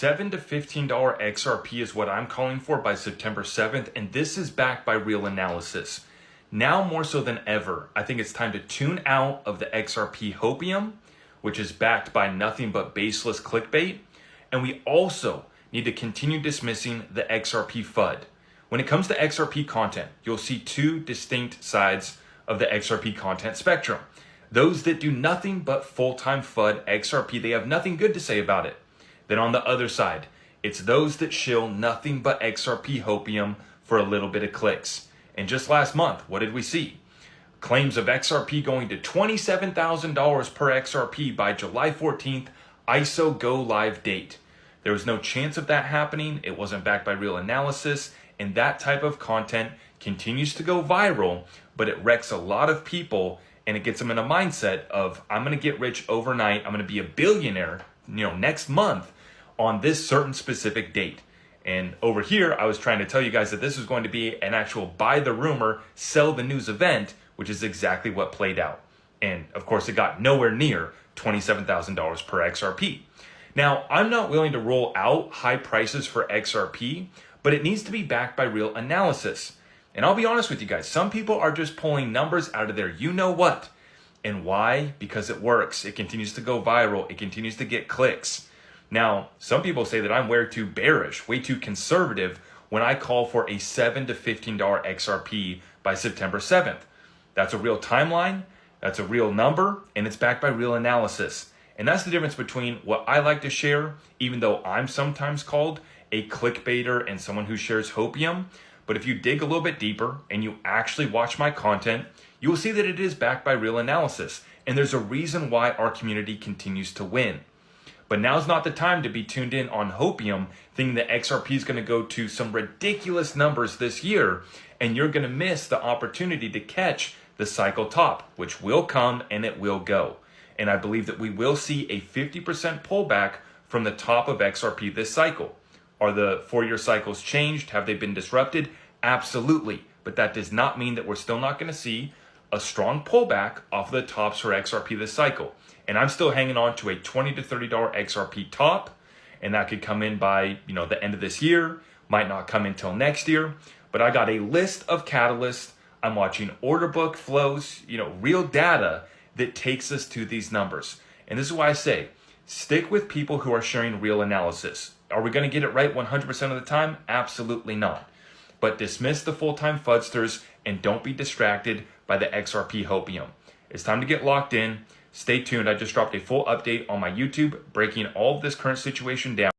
$7 to $15 XRP is what I'm calling for by September 7th, and this is backed by real analysis. Now more so than ever, I think it's time to tune out of the XRP hopium, which is backed by nothing but baseless clickbait, and we also need to continue dismissing the XRP FUD. When it comes to XRP content, you'll see two distinct sides of the XRP content spectrum. Those that do nothing but full-time FUD XRP, they have nothing good to say about it. Then on the other side, it's those that shill nothing but XRP hopium for a little bit of clicks. And just last month, what did we see? Claims of XRP going to $27,000 per XRP by July 14th, ISO go live date. There was no chance of that happening. It wasn't backed by real analysis. And that type of content continues to go viral, but it wrecks a lot of people and it gets them in a mindset of, I'm going to get rich overnight. I'm going to be a billionaire, next month on this certain specific date. And over here, I was trying to tell you guys that this was going to be an actual buy the rumor, sell the news event, which is exactly what played out. And of course, it got nowhere near $27,000 per XRP. Now, I'm not willing to roll out high prices for XRP, but it needs to be backed by real analysis. And I'll be honest with you guys, some people are just pulling numbers out of their you-know-what. And why? Because it works. It continues to go viral. It continues to get clicks. Now, some people say that I'm way too bearish, way too conservative when I call for a $7 to $15 XRP by September 7th. That's a real timeline, that's a real number, and it's backed by real analysis. And that's the difference between what I like to share, even though I'm sometimes called a clickbaiter and someone who shares hopium. But if you dig a little bit deeper and you actually watch my content, you will see that it is backed by real analysis. And there's a reason why our community continues to win. But now's not the time to be tuned in on hopium, thinking that XRP is going to go to some ridiculous numbers this year, and you're going to miss the opportunity to catch the cycle top, which will come and it will go. And I believe that we will see a 50% pullback from the top of XRP this cycle. Are the 4-year cycles changed? Have they been disrupted? Absolutely. But that does not mean that we're still not going to see a strong pullback off the tops for XRP this cycle. And I'm still hanging on to a $20 to $30 XRP top. And that could come in by, the end of this year. Might not come until next year. But I got a list of catalysts. I'm watching order book flows, real data that takes us to these numbers. And this is why I say, stick with people who are sharing real analysis. Are we going to get it right 100% of the time? Absolutely not. But dismiss the full-time FUDsters and don't be distracted by the XRP hopium. It's time to get locked in. Stay tuned. I just dropped a full update on my YouTube, breaking all of this current situation down.